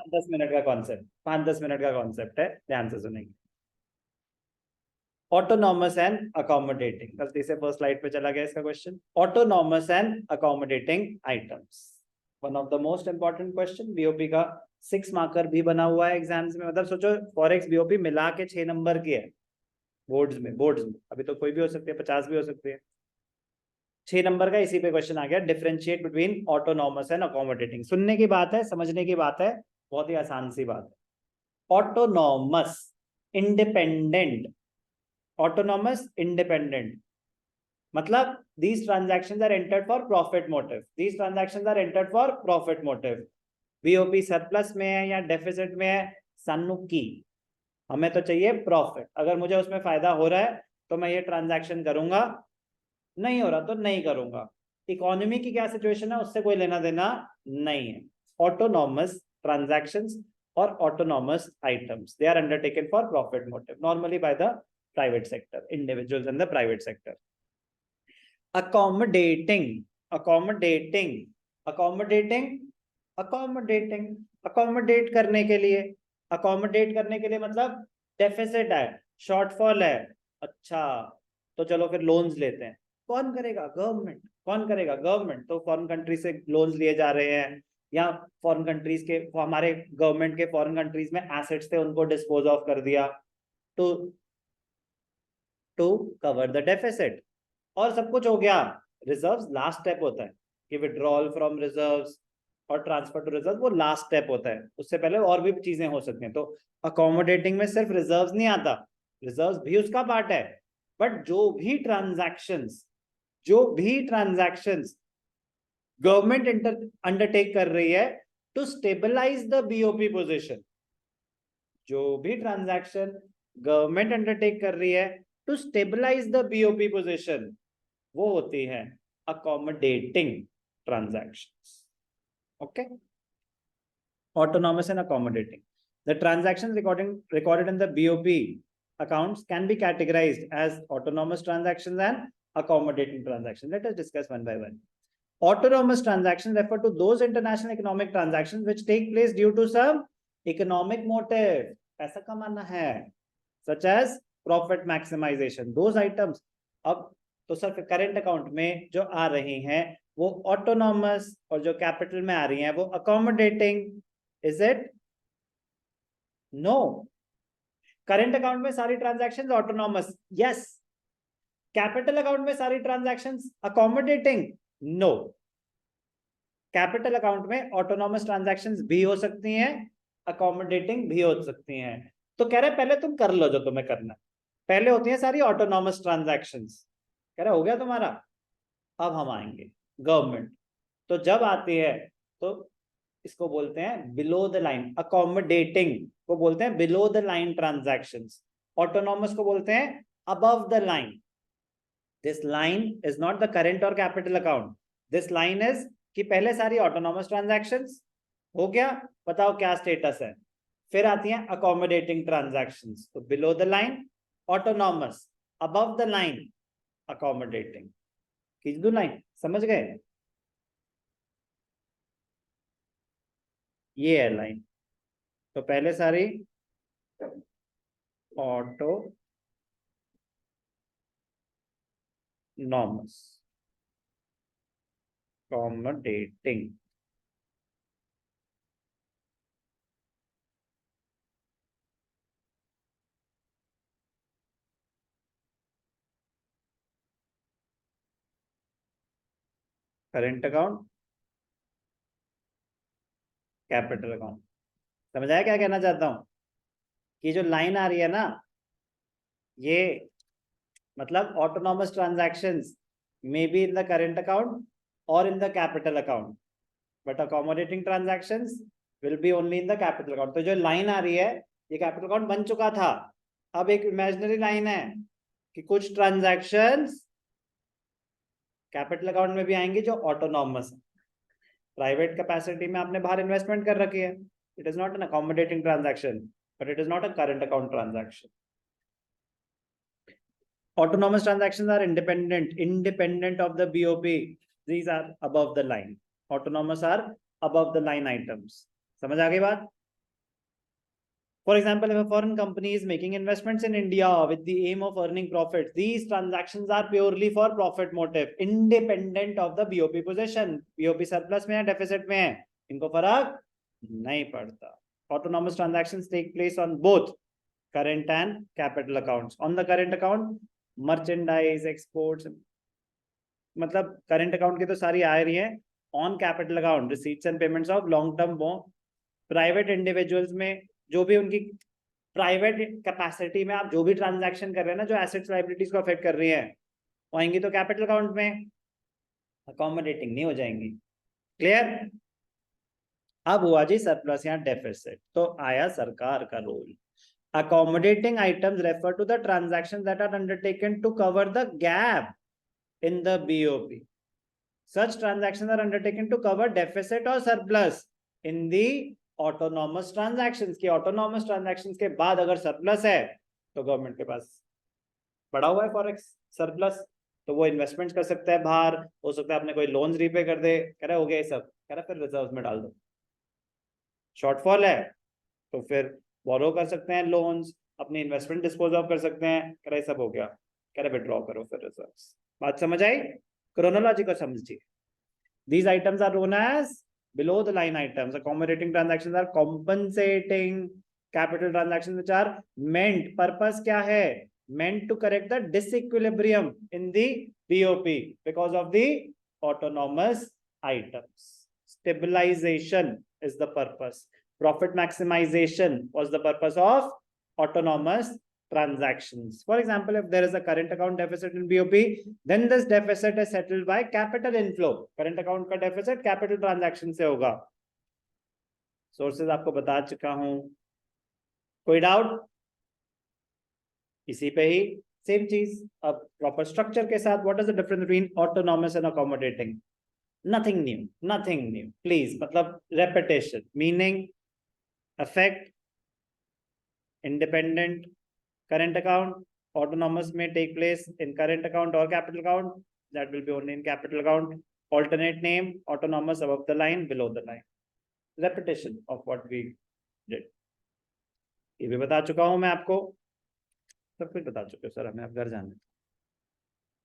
5-10 minute का concept, 5-10 minute का concept है, ध्यान से सुनेंगे। ऑटोनॉमस एंड अकोमोडेटिंग, गलती से फर्स्ट स्लाइड पे चला गया इसका question. Autonomous and accommodating items, one of the most important question, BOP का 6 मार्कर भी बना हुआ है एग्जाम्स में। मतलब सोचो फॉरेक्स बीओपी मिला के 6 नंबर की है बोर्ड्स में, अभी तो कोई भी हो सकती है, 50 भी हो सकती है, 6 नंबर का इसी पे क्वेश्चन आ गया। Differentiate between autonomous and accommodating, सुनने की बात है, समझने की बात है, बहुत ही आसान सी बात है। ऑटोनॉमस इंडिपेंडेंट, ऑटोनॉमस इंडिपेंडेंट मतलब these transactions are entered for profit motive, these transactions are entered for profit motive। BOP surplus में है या डेफिसिट में है, सन्नु की, हमें तो चाहिए प्रॉफिट। अगर मुझे उसमें फायदा हो रहा है तो मैं ये ट्रांजैक्शन करूंगा, नहीं हो रहा तो नहीं करूंगा। इकोनॉमी की क्या सिचुएशन है उससे कोई लेना देना नहीं है। ऑटोनॉमस ट्रांजैक्शंस और autonomous items, they are undertaken for profit motive, normally by the private sector, individuals in the private sector. accommodating accommodating accommodating accommodating accommodate करने के लिए, accommodate करने के लिए मतलब डेफिसिट है, शॉर्टफॉल है, अच्छा तो चलो फिर लोन्स लेते हैं। कौन करेगा? गवर्नमेंट। कौन करेगा? गवर्नमेंट। तो फॉरेन कंट्री से लोन्स लिए जा रहे हैं, या फॉरेन कंट्रीज के, हमारे गवर्नमेंट के फॉरेन कंट्रीज में एसेट्स थे उनको डिस्पोज ऑफ कर दिया टू कवर द डेफिसिट, और सब कुछ हो गया। रिजर्व्स लास्ट स्टेप होता है कि विड्रॉल फ्रॉम रिजर्व्स और ट्रांसफर टू रिजर्व, वो लास्ट स्टेप होता है, उससे पहले और भी चीजें हो सकती हैं। तो अकोमोडेटिंग में सिर्फ रिजर्व्स नहीं आता, रिजर्व्स भी उसका पार्ट है, बट जो भी ट्रांजैक्शंस गवर्नमेंट अंडरटेक कर रही है to stabilise the BOP position, जो भी ट्रांजैक्शन गवर्नमेंट अंडरटेक कर रही है to stabilise the BOP position, वो होती है accommodating transactions। okay, autonomous and accommodating, the transactions recorded in the BOP accounts can be categorized as autonomous transactions and accommodating transactions। let us discuss one by one। autonomous transactions refer to those international economic transactions which take place due to some economic motive, पैसा कमाना है, such as profit maximization, those items। अब तो sir current account में जो आ रही हैं वो ऑटोनॉमस, और जो कैपिटल में आ रही हैं वो accommodating, is it? No. Current account में सारी transactions autonomous, yes. Capital account में सारी transactions accommodating, no. Capital account में ऑटोनॉमस ट्रांजैक्शंस भी हो सकती हैं, अकोमोडेटिंग भी हो सकती हैं। तो कह रहे पहले तुम कर लो जो तुम्हें करना, पहले होती है सारी ऑटोनॉमस ट्रांजैक्शंस। कह रहा हो गया तुम्हारा, अब हम आएंगे गवर्नमेंट। तो जब आती है तो इसको बोलते हैं बिलो द लाइन, अकोमोडेटिंग को बोलते हैं below the line transactions, autonomous को बोलते हैं above the line. This line is not the current और capital account, this line is कि पहले सारी ऑटोनॉमस ट्रांजैक्शंस हो गया, बताओ क्या स्टेटस है, फिर आती हैं अकोमोडेटिंग ट्रांजैक्शंस। तो below the line autonomous, above the line accommodating. खींच दो लाइन, समझ गए? ये है लाइन। तो पहले सारी autonomous, accommodating, current account, capital account. समझ आया क्या कहना चाहता हूं? कि जो लाइन आ रही है ना, ये मतलब autonomous transactions may be in the current account और in the capital account, but accommodating transactions will be only in the capital account. तो जो लाइन आ रही है ये कैपिटल अकाउंट बन चुका था, अब एक इमेजिनरी लाइन है कि कुछ ट्रांजैक्शंस कैपिटल अकाउंट में भी आएंगी जो ऑटोनॉमस है। प्राइवेट कैपेसिटी में आपने बाहर इन्वेस्टमेंट कर रखी है, it is not an accommodating transaction, but it is not a current account transaction. Autonomous transactions are independent of the BOP. These are above the line. Autonomous are above the line items. समझ आ गई बात? For example, if a foreign company is making investments in India with the aim of earning profits, these transactions are purely for profit motive, independent of the BOP position. BOP surplus में है, deficit में है, इनको फर्क नहीं पड़ता. Autonomous transactions take place on both current and capital accounts. On the current account, merchandise, exports, मतलब current account की तो सारी आ रही है. On capital account, receipts and payments of long term bond, private individuals में जो भी उनकी प्राइवेट कैपेसिटी में आप जो भी ट्रांजैक्शन कर रहे हैं ना, जो एसेट्स लायबिलिटीज को अफेक्ट कर रही है, वो आएंगी तो कैपिटल अकाउंट में, अकोमोडेटिंग नहीं हो जाएंगी. क्लियर? अब हुआ जी सरप्लस या डेफिसिट, तो आया सरकार का role. Accommodating items refer to the transactions that are undertaken to cover the gap in the BOP. Such transactions are undertaken to cover deficit और surplus in the autonomous transactions. की autonomous transactions के बाद अगर surplus है तो government के पास पड़ा हुआ है फॉरेक्स सरप्लस, तो वो इन्वेस्टमेंट कर सकता है बाहर. हो सकता है अपने कोई लोन्स रीपे कर दे, कह रहा हो गया ये सब, कह रहा फिर रिजर्व में डाल दो. शॉर्टफॉल है तो फिर बोरो कर सकते हैं लोन्स, अपनी इन्वेस्टमेंट डिस्पोज ऑफ कर सकते हैं, कह रहा सब हो गया, कह रहा विड्रॉ करो फिर रिजर्व्स. बात समझ आई? क्रोनोलॉजी को समझिए. These items are known as below the line items. Accommodating transactions are compensating capital transactions which are meant, purpose क्या है, meant to correct the disequilibrium in the BOP because of the autonomous items. Stabilization is the purpose. Profit maximization was the purpose of autonomous transactions. For example, if there is a current account deficit in BOP, then this deficit is settled by capital inflow. Current account का deficit capital transaction से होगा. Sources आपको बता चुका हूं. कोई doubt? इसी पे ही सेम चीज अब प्रॉपर स्ट्रक्चर के साथ. What is the difference between autonomous and accommodating? Nothing new, nothing new. Please, मतलब repetition. Meaning, affect, independent. Current account, autonomous may take place in current account or capital account. That will be only in capital account. Alternate name, autonomous above the line, below the line. Repetition of what we did. ये भी बता चुका हूं मैं आपको, सब कुछ बता चुके हो सर, हमें अब घर जाना है.